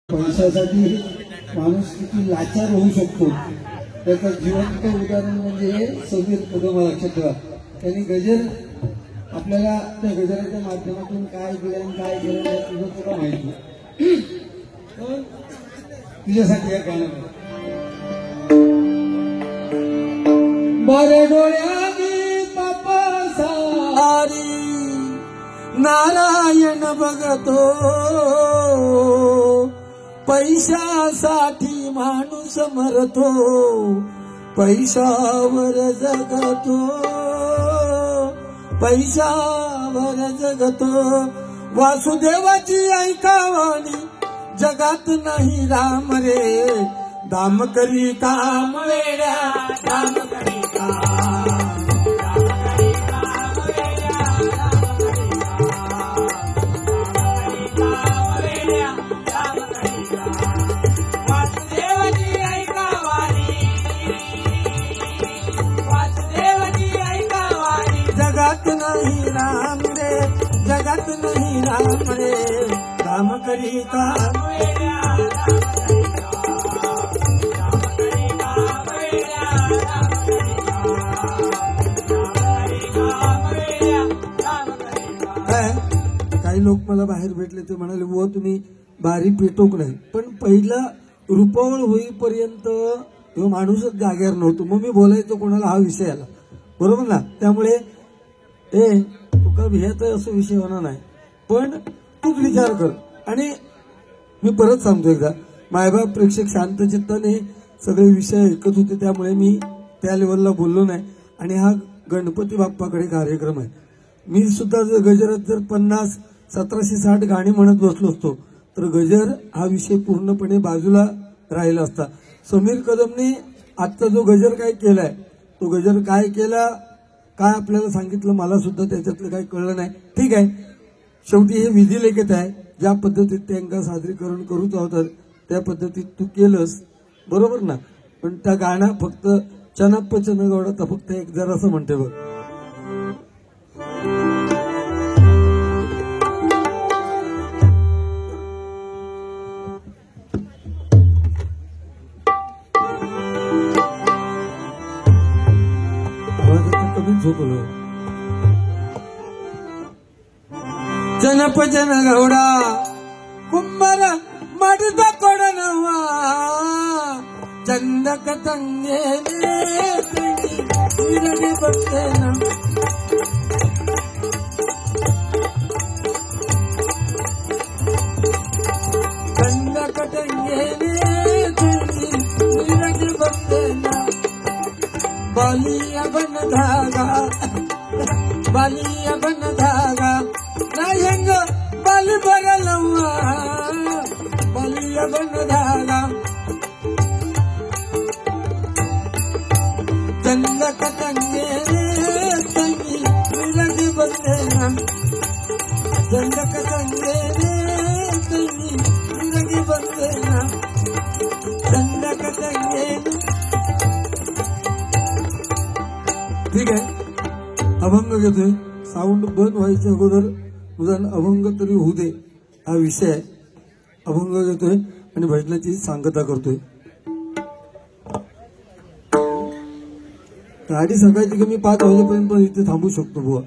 पैशासाठी माणूस किती लाचार होऊ शकतो त्याचं जिवंत उदाहरण म्हणजे समीर कदम. लक्षात ठेवा, त्यांनी गजर आपल्याला त्या गजराच्या माध्यमातून काय केलं काय केलं तुझं तुला माहिती. तुझ्यासाठी या गाणं बरे डोळ्यानी पापा सारी नारायण बघतो, पैशासाठी माणूस मरतो, पैशावर जगतो, पैशावर जगतो. वासुदेवाची ऐकावानी जगात नाही राम रे, दाम करी काम वेड्या, दाम करी काम. जगात नाही राम रे, जगात नाही राम रे, काम करी काम वेड्या, काही लोक मला बाहेर भेटले ते म्हणाले बुवा तुम्ही बारी पेटोक नाही, पण पहिला रुपवळ होईपर्यंत माणूसच जागेवर नव्हतो. मग मी बोलायचो कोणाला हा विषय आला, बरोबर ना. त्यामुळे तुका भियाचा असं विषय होणार नाही, पण तूच विचार कर. आणि मी परत सांगतो एकदा, मायबाप प्रेक्षक शांत चित्ताने सगळे विषय ऐकत होते, त्यामुळे मी त्या लेवलला बोललो नाही. आणि हा गणपती बाप्पाकडे कार्यक्रम आहे. मी सुद्धा जर गजरात जर 50, 1760 गाणी म्हणत बसलो असतो तर गजर हा विषय पूर्णपणे बाजूला राहिला असता. समीर कदमने आजचा जो गजर काय केलाय, तो गजर काय केला, काय आपल्याला सांगितलं, मला सुद्धा त्याच्यातलं काही कळलं नाही. ठीक आहे, शेवटी हे विधिलेखित आहे. ज्या पद्धतीत त्यांना सादरीकरण करूच होतात त्या पद्धतीत तू केलंस, बरोबर ना. पण त्या गाणं फक्त चनप्प चनगौडा फक्त एक जरासं म्हणते बघ. जनप जन गौडा कुंभार मडद कोडनवा, चंदक तंगे विरगे बघतेना, चंदक तंगे विरगे बघतेना. बालिया बन धागा, बालिया बन धागा, नायंग बाल बरलवा, बालिया बन धागा. चंदक तंगे तंगी विरगे बघतेना, चंदक तंगे तंगी विरगे बघतेना, चंदक तंगे. ठीक आहे, अभंग घेतोय. साऊंड बंद व्हायच्या अगोदर तुझा अभंग तरी होऊ दे, हा विषय आहे. अभंग घेतोय आणि भजनाची सांगता करतोय. गाडी सकाळची की मी 5 वाजेपर्यंत पण इथे थांबू शकतो बुवा,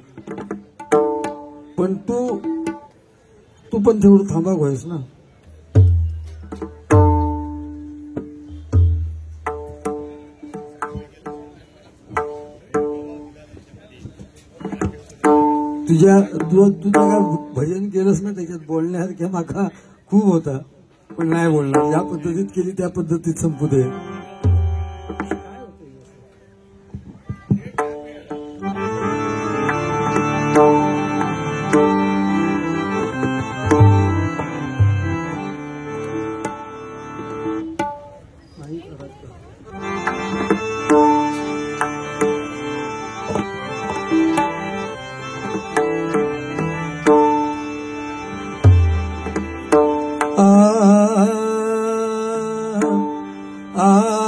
पण तू पण तेवढं थांबा व्हायस ना. तू भजन केलंस ना, त्याच्यात बोलण्यासारख्या माका खूप होता, पण नाही बोलणार. ज्या पद्धतीत केली त्या पद्धतीत संपू दे. आ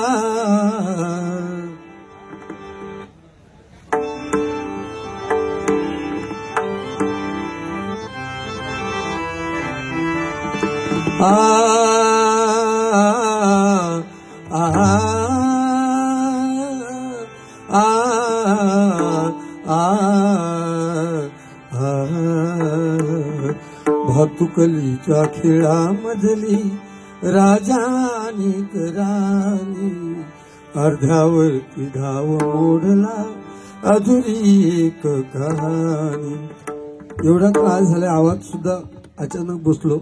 भातुकलीच्या खेळामधली राजानी राणी अर्ध्यावरती धाव मोडला अधुरी एक कहाणी. एवढा त्रास झाला, आवाज सुद्धा अचानक बसलो.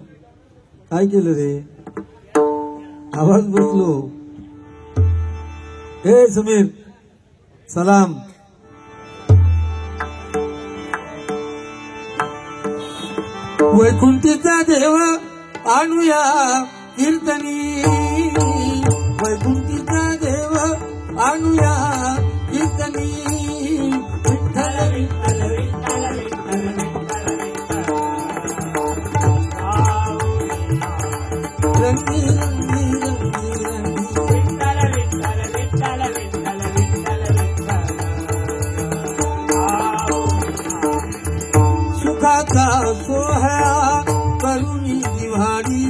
काय केलं रे? आवाज बसलो. हे समीर सलाम. वैकुंठीचा देव आणूया कीर्तनी, वैकुंठीचा देव आणूया कीर्तनी. विठ्ठल विठ्ठल विठ्ठल विठ्ठल रंगी रंगी रंगी रंगी विठ्ठल विठ्ठल विठ्ठल विठ्ठल विठ्ठल विठ्ठल. सुखाचा सोहळा करुणी दिवाळी,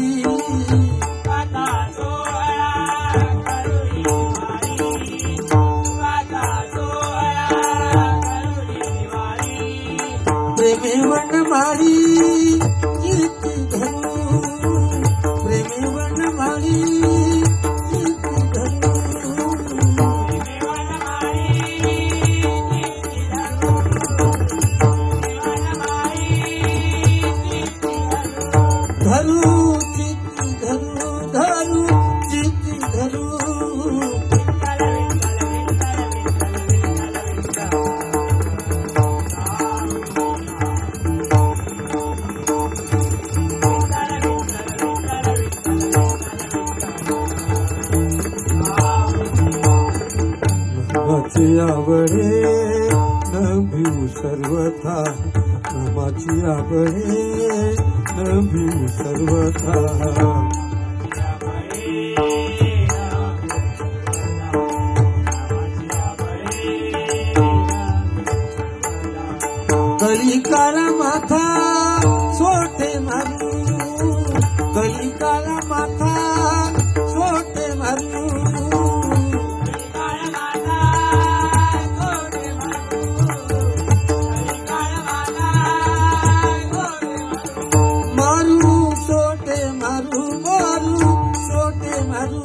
सुखाचा सोहळा करुणी दिवाळी, सुखाचा सोहळा करुणी दिवाळी. प्रेमे वनमाळी कीर्ती धरू, प्रेमे वनमाळी कीर्ती धरू, प्रेमे वनमाळी कीर्ती धरू, प्रेमे वनमाळी कीर्ती धरू, धरू चित्ती धरू, धरू चित्ती धरू. विठ्ठल विठ्ठल विठ्ठल विठ्ठल विठ्ठल नामाची आवडे न भिऊ सर्वथा, नामाची आवडे न भिऊ सर्वथा. कलिकाला माथा सोटे मारू, कलिकाला माथा सोटे मारू, मारू सोटे मारू, मारू सोटे मारू.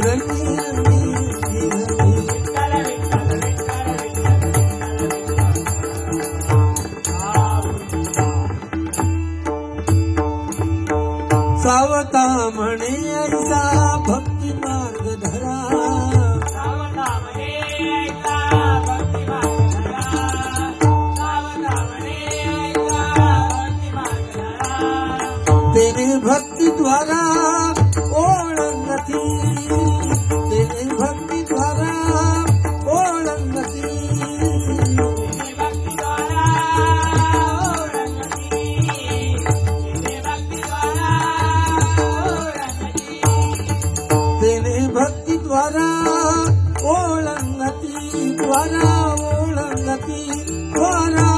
रंगी रंगी रंगी सावता म्हणे ऐसा भक्ती मार्ग धरा, सावता म्हणे ऐसा भक्ती मार्ग धरा, सावता म्हणे ऐसा भक्ती मार्ग धरा. तेने भक्ती द्वारा ओळंगती, तेने भक्ती द्वारा ओळंगती, तेने भक्ती द्वारा ओळंगती, तेने भक्ती द्वारा ओळंगती, तेने भक्ती द्वारा ओळंगती, द्वारा ओळंगती, द्वारा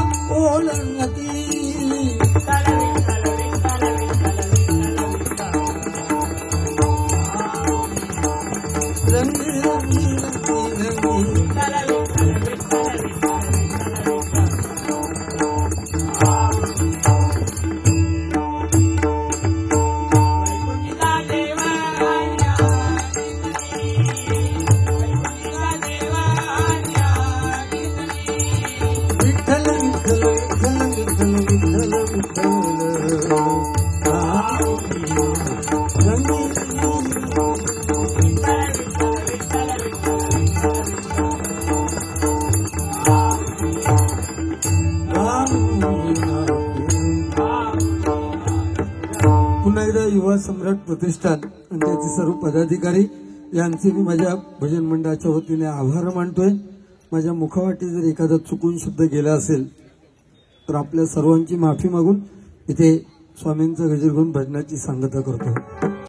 ओळंगती. रंगी रंगी रंगी रंगी विठ्ठल विठ्ठल विठ्ठल विठ्ठल विठ्ठल विठ्ठल रंगी पुन्हा एकदा युवा सम्राट प्रतिष्ठान आणि त्याचे सर्व पदाधिकारी यांचे मी माझ्या भजन मंडळाच्या वतीने आभार मानतोय. माझ्या मुखवाटी जर एखादा चुकून शब्द गेला असेल तर आपल्या सर्वांची माफी मागून इथे स्वामींचा गजर घेऊन भजनाची सांगता करतो.